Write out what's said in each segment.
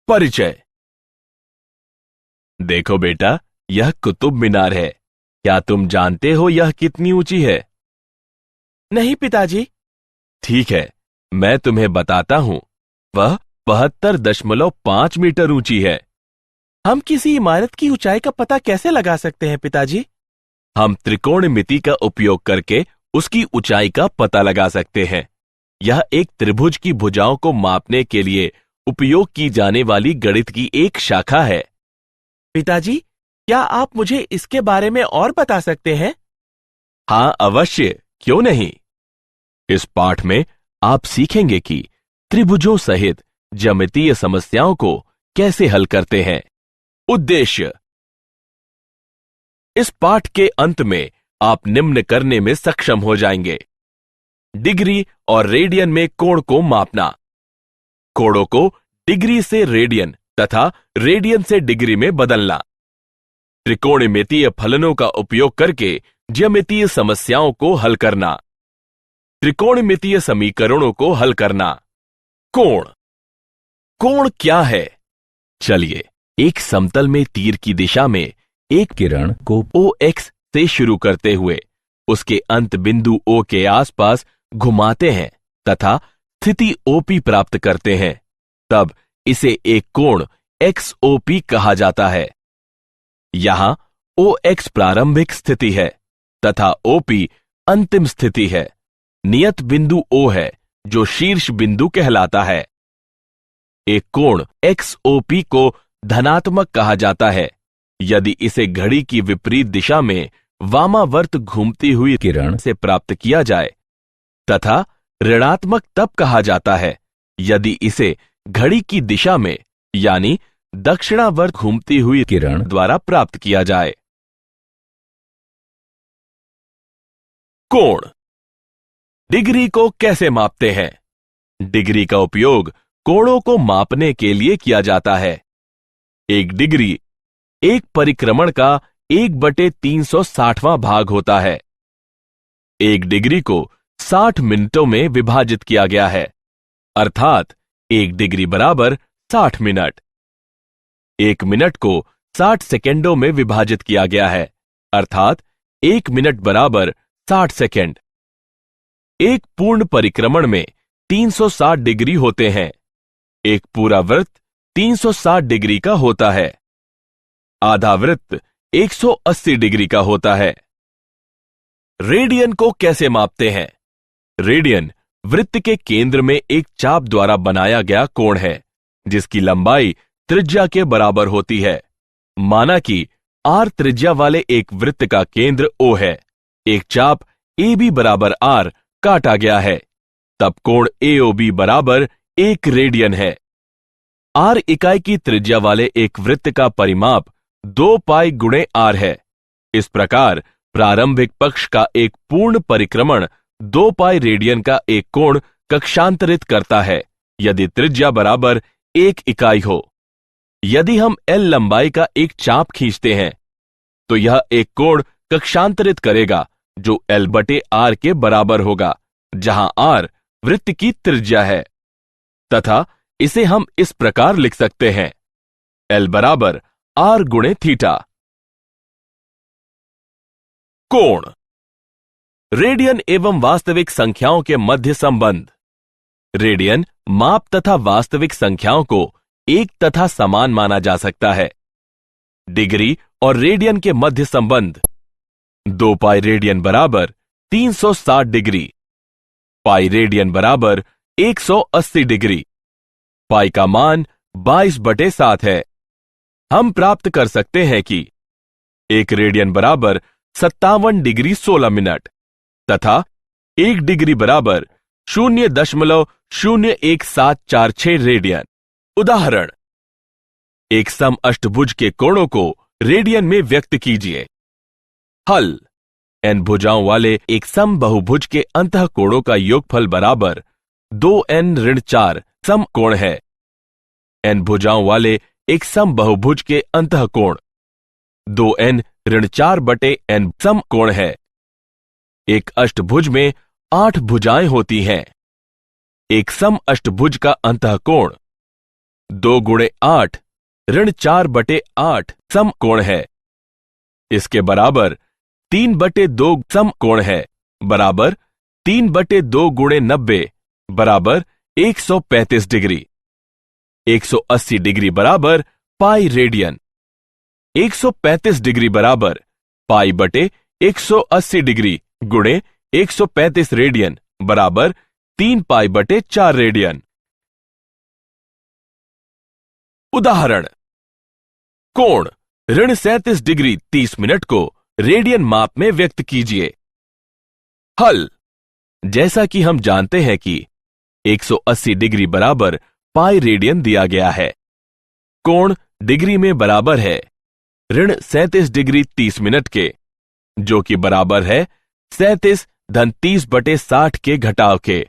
परिचय। देखो बेटा, यह कुतुब मीनार है। क्या तुम जानते हो यह कितनी ऊंची है? नहीं पिताजी। ठीक है, मैं तुम्हें बताता हूं। वह 72.5 मीटर ऊंची है। हम किसी इमारत की ऊंचाई का पता कैसे लगा सकते हैं पिताजी? हम त्रिकोणमिति का उपयोग करके उसकी ऊंचाई का पता लगा सकते हैं। यह एक त्रिभुज की भुजाओं को मापने के लिए उपयोग की जाने वाली गणित की एक शाखा है। पिताजी, क्या आप मुझे इसके बारे में और बता सकते हैं? हाँ अवश्य, क्यों नहीं। इस पाठ में आप सीखेंगे कि त्रिभुजों सहित ज्यामितीय समस्याओं को कैसे हल करते हैं। उद्देश्य। इस पाठ के अंत में आप निम्न करने में सक्षम हो जाएंगे: डिग्री और रेडियन में कोण को मापना, कोणों को डिग्री से रेडियन तथा रेडियन से डिग्री में बदलना, त्रिकोणमितीय फलनों का उपयोग करके ज्यामितीय समस्याओं को हल करना, त्रिकोणमितीय समीकरणों को हल करना। कोण। कोण क्या है? चलिए, एक समतल में तीर की दिशा में एक किरण को OX से शुरू करते हुए उसके अंत बिंदु O के आसपास घुमाते हैं तथा स्थिति OP प्राप्त करते हैं, तब इसे एक कोण XOP कहा जाता है। यहां OX प्रारंभिक स्थिति है तथा OP अंतिम स्थिति है। नियत बिंदु O है जो शीर्ष बिंदु कहलाता है। एक कोण XOP को धनात्मक कहा जाता है यदि इसे घड़ी की विपरीत दिशा में वामावर्त घूमती हुई किरण से प्राप्त किया जाए, तथा ऋणात्मक तब कहा जाता है यदि इसे घड़ी की दिशा में यानी दक्षिणावर्त घूमती हुई किरण द्वारा प्राप्त किया जाए। कोण। डिग्री को कैसे मापते हैं? डिग्री का उपयोग कोणों को मापने के लिए किया जाता है। एक डिग्री एक परिक्रमण का 1/360वां भाग होता है। एक डिग्री को 60 मिनटों में विभाजित किया गया है, अर्थात एक डिग्री बराबर 60 मिनट। एक मिनट को 60 सेकेंडों में विभाजित किया गया है, अर्थात एक मिनट बराबर 60 सेकेंड। एक पूर्ण परिक्रमण में 360 डिग्री होते हैं। एक पूरा वृत्त 360 डिग्री का होता है। आधा वृत्त 180 डिग्री का होता है। रेडियन को कैसे मापते हैं? रेडियन वृत्त के केंद्र में एक चाप द्वारा बनाया गया कोण है जिसकी लंबाई त्रिज्या के बराबर होती है। माना कि R त्रिज्या वाले एक वृत्त का केंद्र O है। एक चाप AB बराबर R काटा गया है, तब कोण AOB बराबर 1 रेडियन है। R इकाई की त्रिज्या वाले एक वृत्त का परिमाप 2 पाई गुणे R है। इस प्रकार प्रारंभिक पक्ष का एक पूर्ण परिक्रमण 2 पाई रेडियन का एक कोण कक्षांतरित करता है यदि त्रिज्या बराबर 1 इकाई हो। यदि हम L लंबाई का एक चाप खींचते हैं तो यह एक कोण कक्षांतरित करेगा जो L/R के बराबर होगा, जहां R वृत्त की त्रिज्या है, तथा इसे हम इस प्रकार लिख सकते हैं: L बराबर R गुणे थीटा। कोण। रेडियन एवं वास्तविक संख्याओं के मध्य संबंध। रेडियन माप तथा वास्तविक संख्याओं को एक तथा समान माना जा सकता है। डिग्री और रेडियन के मध्य संबंध। 2 पाई रेडियन बराबर 360 डिग्री, पाई रेडियन बराबर 180 डिग्री, पाई का मान 22/7 है। हम प्राप्त कर सकते हैं कि 1 रेडियन बराबर 57 डिग्री 16 मिनट तथा 1 डिग्री बराबर 0.01746 रेडियन। उदाहरण: एक सम अष्टभुज के कोणों को रेडियन में व्यक्त कीजिए। हल: n भुजाओं वाले एक सम बहुभुज के अंतः कोणों का योगफल बराबर 2n-4 सम कोण है। n भुजाओं वाले एक सम बहुभुज के अंतः कोण 2n-4/n सम कोण है। एक अष्टभुज में 8 भुजाएं होती हैं। एक सम अष्टभुज का अंतः कोण 2 × 8 ऋण 4/8 समकोण है। इसके बराबर 3/2 समकोण है बराबर 3/2 × 90 बराबर 135 डिग्री। 180 डिग्री बराबर पाई रेडियन। 135 डिग्री बराबर पाई बटे 180 डिग्री गुणे 135 रेडियन बराबर 3 पाई बटे 4 रेडियन। उदाहरण, कोण ऋण 37 डिग्री 30 मिनट को रेडियन माप में व्यक्त कीजिए। हल, जैसा कि हम जानते हैं कि 180 डिग्री बराबर पाई रेडियन दिया गया है। कोण डिग्री में बराबर है ऋण 37 डिग्री 30 मिनट के, जो कि बराबर है 37 धन 30/60 के घटाव के,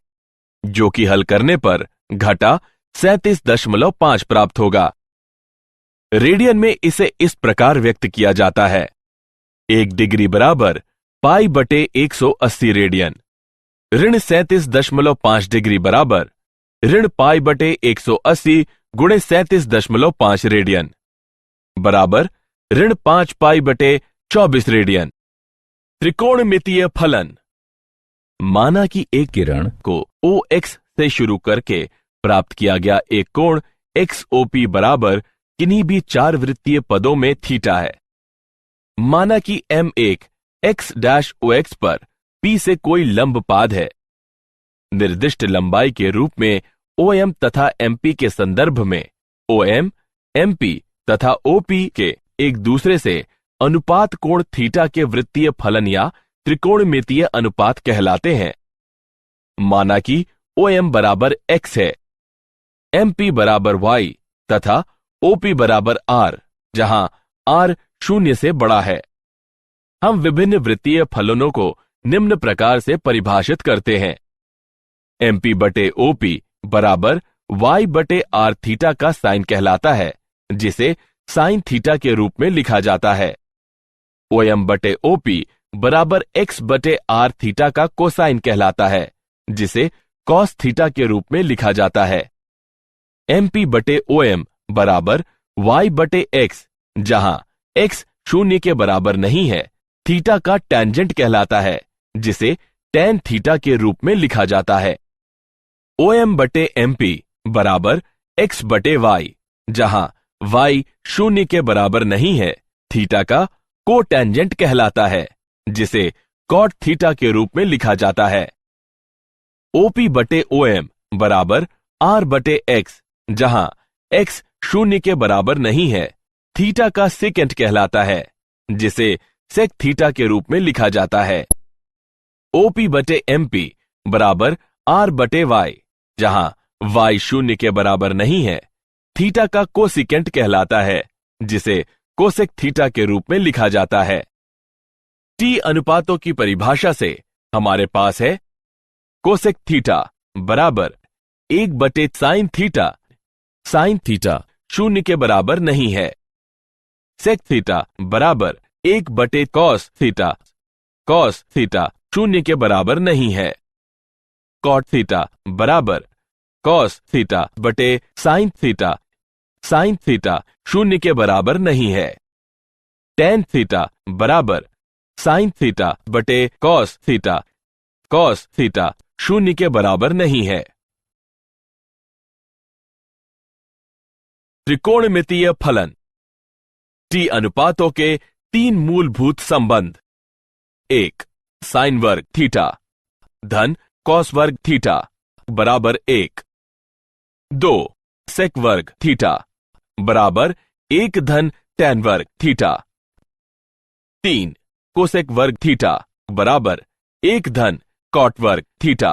जो कि हल करने पर घटा 37.5 प्राप्त होगा। रेडियन में इसे इस प्रकार व्यक्त किया जाता है: 1 डिग्री बराबर पाई बटे 180 रेडियन। ऋण 37.5 डिग्री बराबर ऋण पाई बटे 180 गुणे 37.5 रेडियन बराबर ऋण 5 पाई बटे 24 रेडियन। त्रिकोणमितीय फलन। माना कि एक किरण को OX से शुरू करके प्राप्त किया गया एक कोण XOP बराबर किन्हीं भी 4 वृत्तीय पदों में थीटा है। माना कि M1 X-OX पर P से कोई लंब पाद है। निर्दिष्ट लंबाई के रूप में OM तथा MP के संदर्भ में OM, MP तथा OP के एक दूसरे से अनुपात कोण थीटा के वृत्तीय फलन या त्रिकोणमितीय अनुपात कहलाते हैं। माना कि OM बराबर X है, MP बराबर Y तथा OP बराबर R, जहां R 0 से बड़ा है। हम विभिन्न वृत्तीय फलनों को निम्न प्रकार से परिभाषित करते हैं: MP बटे OP बराबर Y बटे R थीटा का साइन कहलाता है, जिसे साइन थीटा के रूप में लिखा जाता है। OM बटे OP बराबर X बटे R थीटा का कोसाइन कहलाता है, जिसे कॉस थीटा के रूप में लिखा जाता है। MP बटे OM बराबर Y बटे X, जहां X 0 के बराबर नहीं है, थीटा का टेंजेंट कहलाता है, जिसे tan थीटा के रूप में लिखा जाता है। OM बटे MP बराबर X बटे Y, जहां Y 0 के बराबर नहीं है, थीटा का कोटेंजेंट कहलाता है, जिसे कॉट थीटा के रूप में लिखा जाता है। OP बटे OM बराबर R बटे X, जहां X 0 के बराबर नहीं है, थीटा का सेकेंट कहलाता है, जिसे सेक थीटा के रूप में लिखा जाता है। OP बटे MP बराबर R बटे Y, जहां Y 0 के बराबर नहीं है, थीटा का कोसिकेंट कहलाता है, जिसे कोसेक थीटा के रूप में लिखा जाता है। T अनुपातों की परिभाषा से हमारे पास है कोसेक थीटा बराबर 1 बटे साइन थीटा। साइन थीटा 0 के बराबर नहीं है। सेक थीटा बराबर 1 बटे कॉस थीटा। कॉस थीटा 0 के बराबर नहीं है। कॉट थीटा बराबर कॉस थीटा बटे साइन थीटा। साइन थीटा 0 के बराबर नहीं है। टेन थीटा बराबर साइन थीटा बटे कॉस थीटा। कॉस थीटा 0 के बराबर नहीं है। त्रिकोणमितीय फलन। T अनुपातों के 3 मूलभूत संबंध। 1. साइन वर्ग थीटा धन कॉस वर्ग थीटा बराबर 1। 2. सेक वर्ग थीटा बराबर 1 धन टैन वर्ग थीटा। 3. कोसेक वर्ग थीटा बराबर 1 धन कॉट वर्ग थीटा।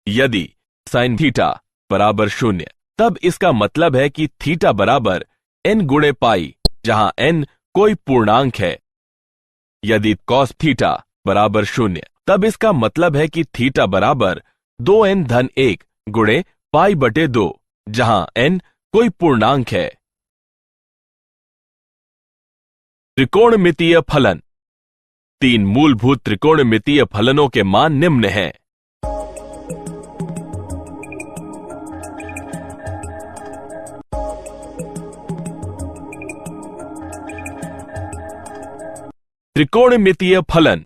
यदि साइन थीटा बराबर 0, तब इसका मतलब है कि थीटा बराबर n गुणे पाई, जहां n कोई पूर्णांक है। यदि कॉस थीटा बराबर 0, तब इसका मतलब है कि थीटा बराबर 2n धन 1 गुणे पाई बटे 2, जहां n कोई पूर्णांक है। त्रिकोणमितीय फलन। 3 मूलभूत त्रिकोणमितीय फलनों के मान निम्न हैं। त्रिकोणमितीय फलन।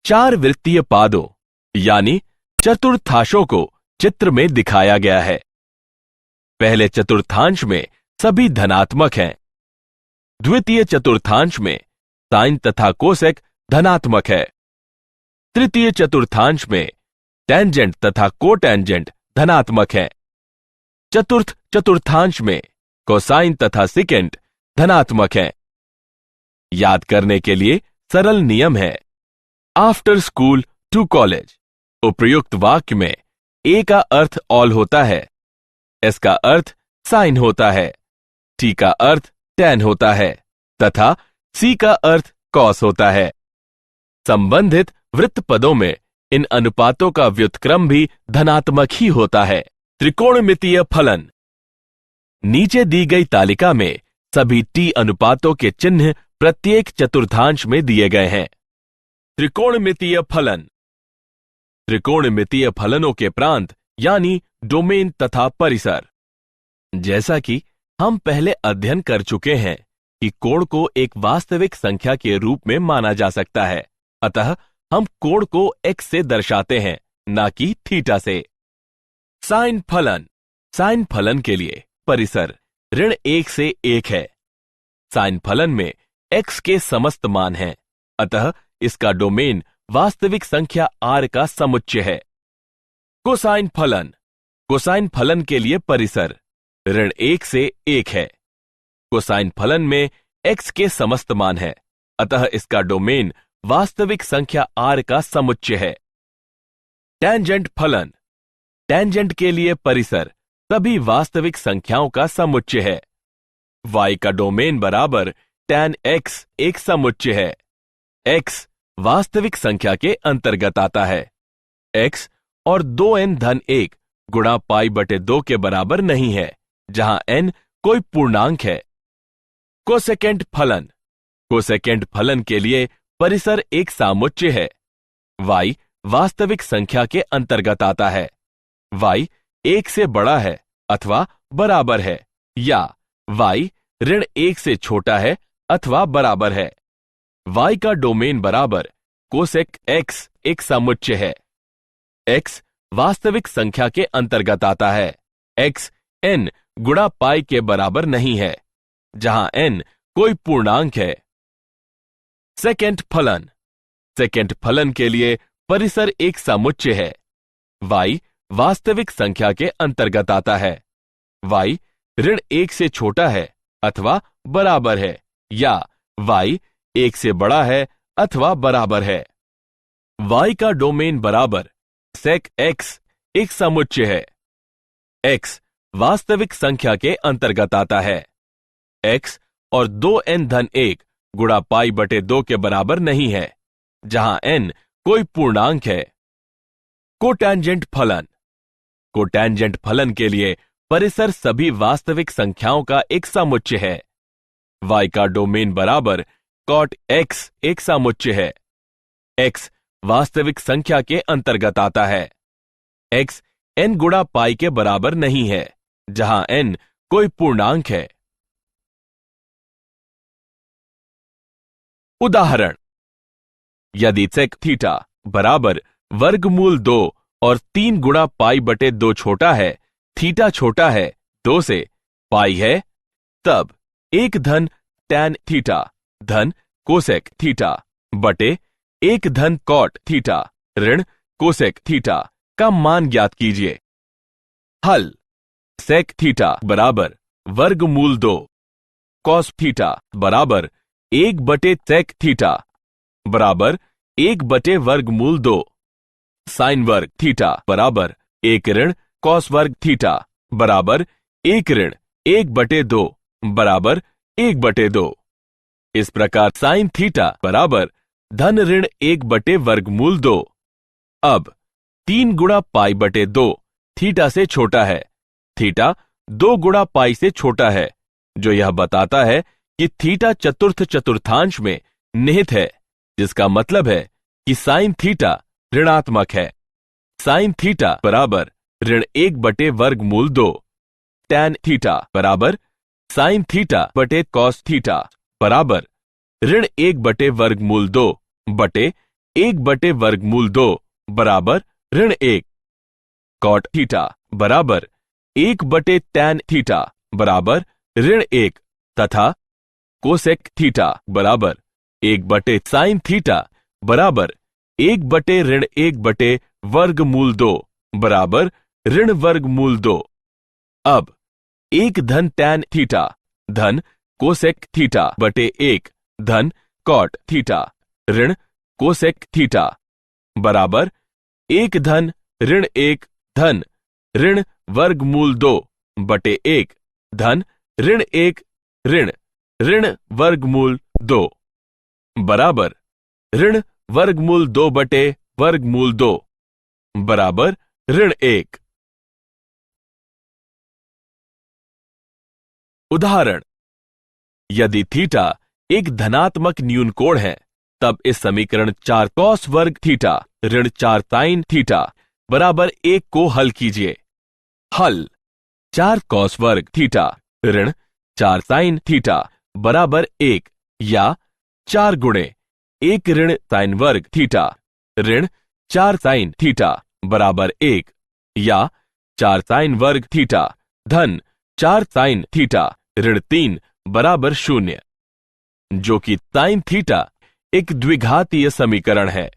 चार वृत्तीय पादों यानी चतुर्थांशों को चित्र में दिखाया गया है। पहले चतुर्थांश में सभी धनात्मक हैं। द्वितीय चतुर्थांश में साइन तथा कोसेक धनात्मक है। तृतीय चतुर्थांश में टेंजेंट तथा कोटेंजेंट धनात्मक है। चतुर्थ चतुर्थांश में कोसाइन तथा सिकेंट धनात्मक है। याद करने के लिए सरल नियम है। आफ्टर स्कूल टू कॉलेज उपयुक्त वाक्य में ए का अर्थ ऑल होता है, एस का अर्थ साइन होता है, टी का अर्थ टेन होता है तथा सी का अर्थ कॉस होता है। संबंधित वृत्त पदों में इन अनुपातों का व्युत्क्रम भी धनात्मक ही होता है। त्रिकोणमितीय फलन। नीचे दी गई तालिका में सभी टी अनुपातों के चिन्ह प्रत्येक चतुर्थांश में दिए गए हैं। त्रिकोणमितीय फलन। त्रिकोणमितीय फलनों के प्रांत यानी डोमेन तथा परिसर। जैसा कि हम पहले अध्ययन कर चुके हैं कि कोण को एक वास्तविक संख्या के रूप में माना जा सकता है, अतः हम कोण को x से दर्शाते हैं, ना कि थीटा से। साइन फलन। साइन फलन के लिए परिसर ऋण 1 से 1 है। साइन फलन में x के समस्त मान हैं, अतः इसका डोमेन वास्तविक संख्या r का समुच्चय है। कोसाइन फलन। कोसाइन फलन के लिए परिसर ऋण 1 से 1 है। कोसाइन फलन में x के समस्त मान है, अतः इसका डोमेन वास्तविक संख्या r का समुच्चय है। टेंजेंट फलन। टेंजेंट के लिए परिसर सभी वास्तविक संख्याओं का समुच्चय है। y का डोमेन बराबर tan x एक समुच्चय है। x वास्तविक संख्या के अंतर्गत आता है। x और 2n धन 1 गुणा पाई बटे 2 के बराबर नहीं है, जहां n कोई पूर्णांक है। कोसेकेंट फलन। कोसेकेंट फलन के लिए परिसर एक सामुच्चय है। y वास्तविक संख्या के अंतर्गत आता है। y 1 से बड़ा है अथवा बराबर है, या y ऋण 1 से छोटा है अथवा बराबर है। y का डोमेन बराबर कोसेक x एक समुच्चय है। x वास्तविक संख्या के अंतर्गत आता है। x n गुणा पाई के बराबर नहीं है, जहां n कोई पूर्णांक है। सेकेंड फलन। सेकेंड फलन के लिए परिसर एक समुच्चय है। y वास्तविक संख्या के अंतर्गत आता है। y ऋण 1 से छोटा है अथवा बराबर है, या y 1 से बड़ा है अथवा बराबर है। y का डोमेन बराबर सेक x एक समुच्चय है। x वास्तविक संख्या के अंतर्गत आता है। x और 2n धन 1 गुणा पाई बटे 2 के बराबर नहीं है, जहां n कोई पूर्णांक है। कोटेंजेंट फलन। कोटेंजेंट फलन के लिए परिसर सभी वास्तविक संख्याओं का एक समुच्चय है। y का डोमेन बराबर cot x एक समुच्चय है। x वास्तविक संख्या के अंतर्गत आता है। x n गुणा पाई के बराबर नहीं है, जहां n कोई पूर्णांक है। उदाहरण, यदि सेक थीटा बराबर वर्गमूल 2 और 3 गुणा पाई बटे 2 छोटा है, थीटा छोटा है 2 से, पाई है, तब 1 धन टैन थीटा धन कोसेक थीटा बटे 1 धन कॉट थीटा ऋण कोसेक थीटा का मान ज्ञात कीजिए। हल। सेक थीटा बराबर वर्गमूल 2, कॉस थीटा बराबर 1 बटे सेक थीटा बराबर 1 बटे वर्गमूल 2, साइन वर्ग थीटा बराबर 1 ऋण कॉस वर्ग थीटा बराबर 1 ऋण 1 बटे 2 बराबर 1 बटे 2। इस प्रकार साइन थीटा बराबर धन ऋण 1 बटे वर्गमूल 2। अब 3 गुणा पाई बटे 2 थीटा से छोटा है, थीटा 2 गुणा पाई से छोटा है, जो यह बताता है कि थीटा चतुर्थ चतुर्थांश में निहित है, जिसका मतलब है कि साइन थीटा ऋणात्मक है। साइन थीटा बराबर ऋण 1 बटे वर्गमूल 2, टैन थीटा बराबर साइन थीटा बटे कॉस थीटा बराबर ऋण 1/वर्गमूल 2 बटे 1/वर्गमूल 2 बराबर ऋण 1। कॉट थीटा बराबर 1/tan थीटा बराबर ऋण 1 तथा कोसेक थीटा बराबर 1/sin थीटा बराबर 1/वर्गमूल 2 बराबर ऋण वर्गमूल 2। अब 1 धन tan थीटा धन कोसेक थीटा बटे 1 धन कॉट थीटा ऋण कोसेक थीटा बराबर 1 धन ऋण 1 धन ऋण वर्गमूल 2 बटे 1 धन ऋण 1 ऋण ऋण वर्गमूल 2 बराबर ऋण वर्गमूल 2 बटे वर्गमूल 2 बराबर ऋण 1। उदाहरण, यदि थीटा एक धनात्मक न्यून कोण है तब इस समीकरण 4 cos वर्ग थीटा ऋण 4 sin थीटा बराबर 1 को हल कीजिए। हल 4 cos वर्ग थीटा ऋण 4 sin थीटा बराबर 1 या 4 गुणे 1 ऋण sin वर्ग थीटा ऋण 4 sin थीटा बराबर 1 या 4 sin वर्ग थीटा धन 4 sin थीटा ऋण 3 बराबर 0, जो कि sin थीटा एक द्विघातीय समीकरण है।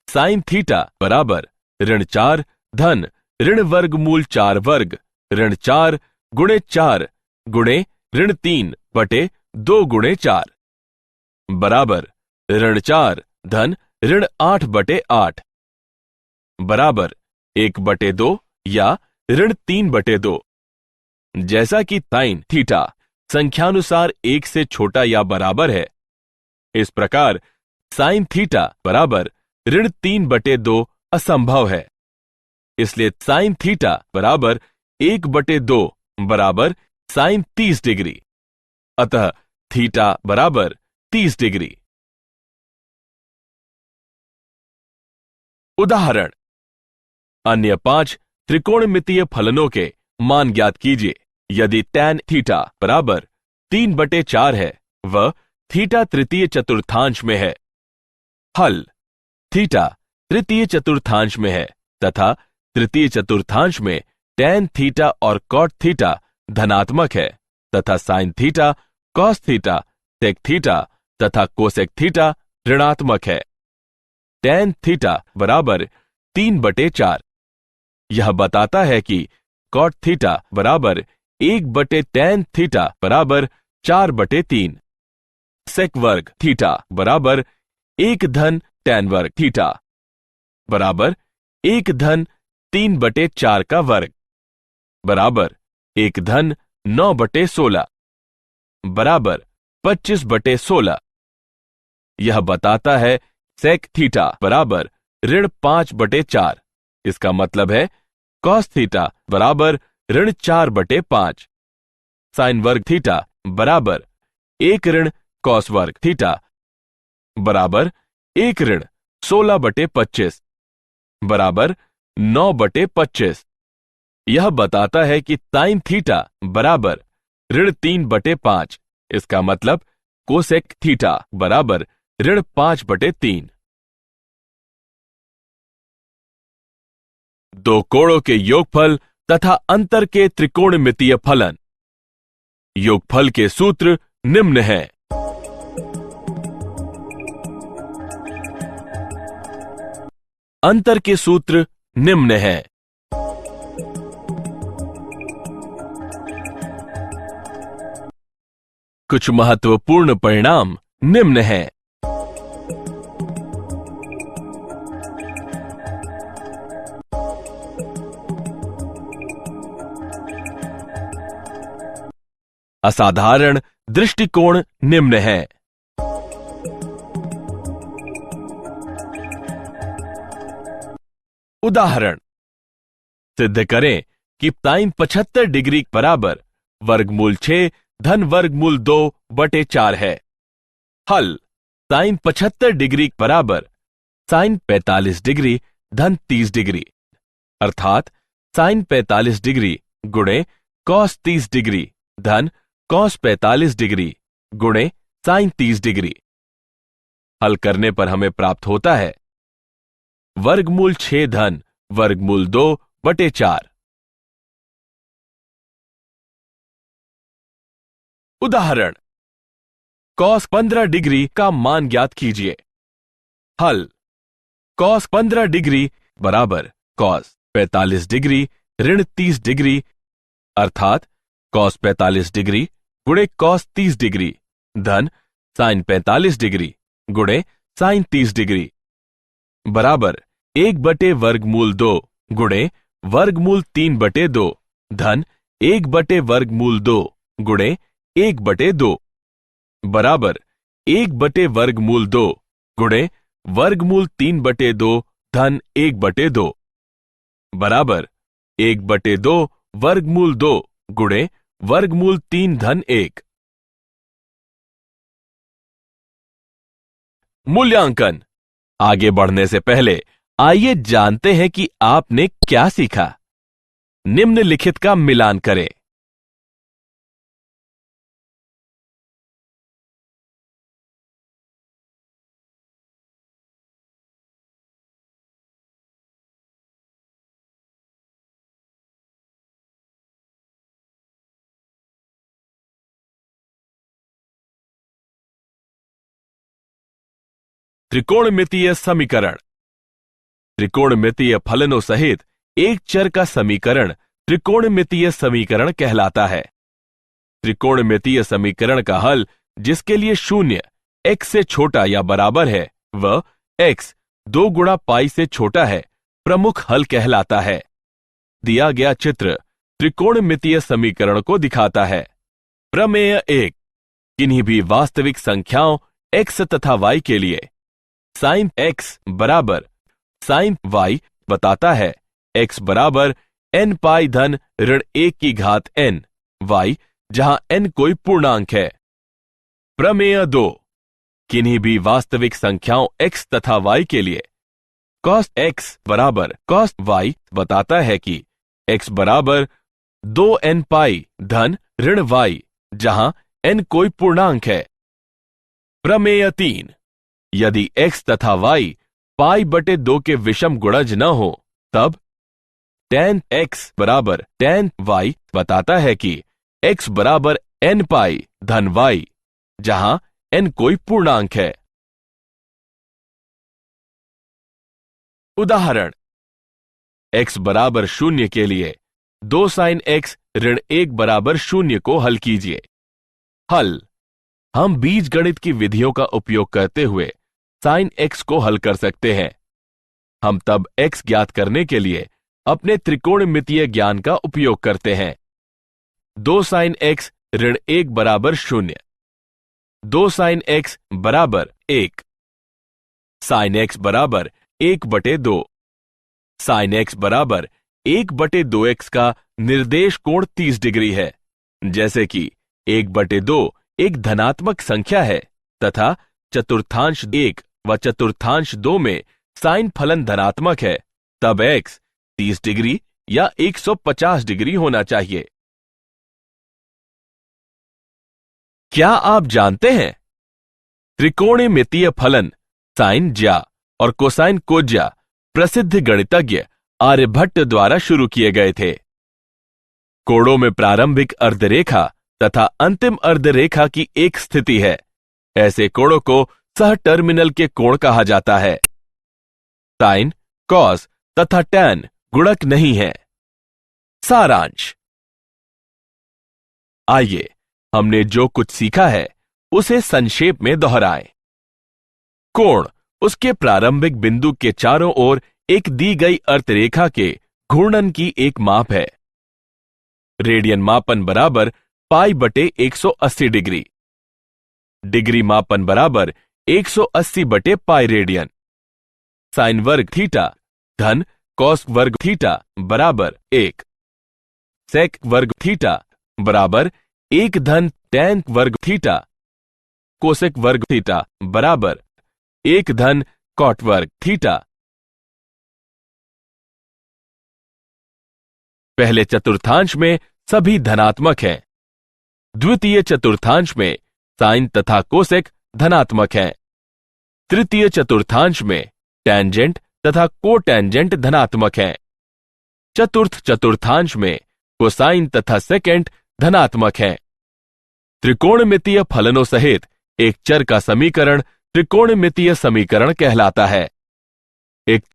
sin थीटा बराबर ऋण 4 धन ऋण वर्गमूल 4 वर्ग ऋण 4 गुणे 4 गुणे ऋण 3 बटे 2 गुणे 4 बराबर ऋण 4 धन ऋण 8 बटे 8 बराबर 1/2 या ऋण 3/2। जैसा कि sin थीटा संख्यानुसार 1 से छोटा या बराबर है, इस प्रकार sin थीटा बराबर ऋण 3/2 असंभव है। इसलिए sin थीटा बराबर 1/2 बराबर sin 30 डिग्री। अतः थीटा बराबर 30 डिग्री। उदाहरण, अन्य 5 त्रिकोणमितीय फलनों के मान ज्ञात कीजिए। यदि tan थीटा बराबर 3/4 है व थीटा तृतीय चतुर्थांश में है। हल, थीटा तृतीय चतुर्थांश में है तथा तृतीय चतुर्थांश में tan थीटा और cot थीटा धनात्मक है तथा sin theta, cos theta, sec theta तथा cosec थीटा ऋणात्मक है। tan थीटा बराबर 3/4 यह बताता है कि cot थीटा बराबर 1/tan थीटा बराबर 4/3। sec वर्ग थीटा बराबर 1 धन tan वर्ग थीटा बराबर 1 धन 3/4 का वर्ग बराबर 1 धन 9/16 बराबर 25/16। यह बताता है sec थीटा बराबर ऋण 5/4। इसका मतलब है cos थीटा बराबर ऋण 4/5। sin वर्ग थीटा बराबर 1 ऋण cos वर्ग थीटा बराबर 1 ऋण 16/25 बराबर 9/25। यह बताता है कि sin थीटा बराबर ऋण 3/5। इसका मतलब कोसेक थीटा बराबर ऋण 5/3। दो कोणों के योगफल तथा अंतर के त्रिकोणमितीय फलन। योगफल के सूत्र निम्न हैं। अंतर के सूत्र निम्न हैं। कुछ महत्वपूर्ण परिणाम निम्न हैं। असाधारण दृष्टिकोण निम्न है। उदाहरण, सिद्ध करें कि sin 75 डिग्री बराबर वर्गमूल 6 धन वर्गमूल 2/4 है। हल, sin 75 डिग्री बराबर sin 45 डिग्री धन 30 डिग्री अर्थात sin 45 डिग्री गुणे cos 30 डिग्री धन cos 45 डिग्री गुणे साइन 30 डिग्री। हल करने पर हमें प्राप्त होता है वर्गमूल 6 धन वर्गमूल 2/4। उदाहरण, कॉस 15 डिग्री का मान ज्ञात कीजिए। हल, कॉस 15 डिग्री बराबर कॉस 45 डिग्री ऋण 30 डिग्री, अर्थात कॉस 45 डिग्री गुणे कॉस 30 डिग्री धन साइन 45 डिग्री गुणे साइन 30 डिग्री बराबर 1/वर्गमूल 2 गुणे वर्गमूल 3/2 धन 1/वर्गमूल 2 गुणे 1/2 बराबर 1/वर्गमूल 2 गुणे वर्गमूल 3/2 धन 1/2 बराबर 1/2 वर्गमूल 2 गुणे वर्गमूल 3 धन 1। मूल्यांकन। आगे बढ़ने से पहले आइए जानते हैं कि आपने क्या सीखा। निम्नलिखित का मिलान करें। त्रिकोणमितीय समीकरण। त्रिकोणमितीय फलनों सहित एक चर का समीकरण त्रिकोणमितीय समीकरण कहलाता है। त्रिकोणमितीय समीकरण का हल जिसके लिए शून्य x से छोटा या बराबर है वह x 2 गुणा पाई से छोटा है प्रमुख हल कहलाता है। दिया गया चित्र त्रिकोणमितीय समीकरण को दिखाता है। प्रमेय 1, किन्हीं भी वास्तविक संख्याओं x तथा y के लिए साइन x बराबर साइन y बताता है x बराबर n पाई धन ऋण 1 की घात n y, जहां n कोई पूर्णांक है। प्रमेय 2, किन्हीं भी वास्तविक संख्याओं x तथा y के लिए cos x बराबर cos y बताता है कि x बराबर 2n पाई धन ऋण y, जहां n कोई पूर्णांक है। प्रमेय 3, यदि x तथा y पाई/2 के विषम गुणज न हो तब tan x बराबर tan y बताता है कि x बराबर n पाई धन y, जहां n कोई पूर्णांक है। उदाहरण, x बराबर 0 के लिए 2 साइन x ऋण 1 बराबर 0 को हल कीजिए। हल, हम बीजगणित की विधियों का उपयोग करते हुए साइन x को हल कर सकते हैं। हम तब x ज्ञात करने के लिए अपने त्रिकोणमितीय ज्ञान का उपयोग करते हैं। 2 साइन x ऋण 1 बराबर 0, 2 साइन x बराबर 1, साइन x बराबर 1/2, साइन x बराबर 1/2x का निर्देश कोण 30 डिग्री है। जैसे कि 1/2 एक धनात्मक संख्या है तथा चतुर्थांश 1 व चतुर्थांश 2 में साइन फलन धनात्मक है, तब x 30 डिग्री या 150 डिग्री होना चाहिए। क्या आप जानते हैं त्रिकोणमितीय फलन साइन ज्या और कोसाइन कोज्या प्रसिद्ध गणितज्ञ आर्यभट्ट द्वारा शुरू किए गए थे। कोणों में प्रारंभिक अर्धरेखा तथा अंतिम अर्धरेखा की एक स्थिति है। ऐसे कोणों को सह टर्मिनल के कोण कहा जाता है। साइन, कॉस तथा टैन गुणक नहीं है। सारांश, आइए हमने जो कुछ सीखा है उसे संक्षेप में दोहराएं। कोण उसके प्रारंभिक बिंदु के चारों ओर एक दी गई अर्धरेखा के घूर्णन की एक माप है। रेडियन मापन बराबर पाई/180 डिग्री। डिग्री मापन बराबर 180 पाई रेडियन। साइन वर्ग थीटा धन कॉस वर्ग थीटा बराबर 1। सेक वर्ग थीटा बराबर 1 धन टैन वर्ग थीटा। कोसेक वर्ग थीटा बराबर 1 धन कॉट वर्ग थीटा। पहले चतुर्थांश में सभी धनात्मक हैं। द्वितीय चतुर्थांश में साइन तथा कोसेक धनात्मक हैं। तृतीय चतुर्थांश में टैंजेंट तथा कोटैंजेंट धनात्मक हैं। चतुर्थ चतुर्थांश में कोसाइन तथा सेकेंट धनात्मक हैं। त्रिकोणमितीय फलनों सहित एक चर का समीकरण त्रिकोणमितीय समीकरण कहलाता है। एक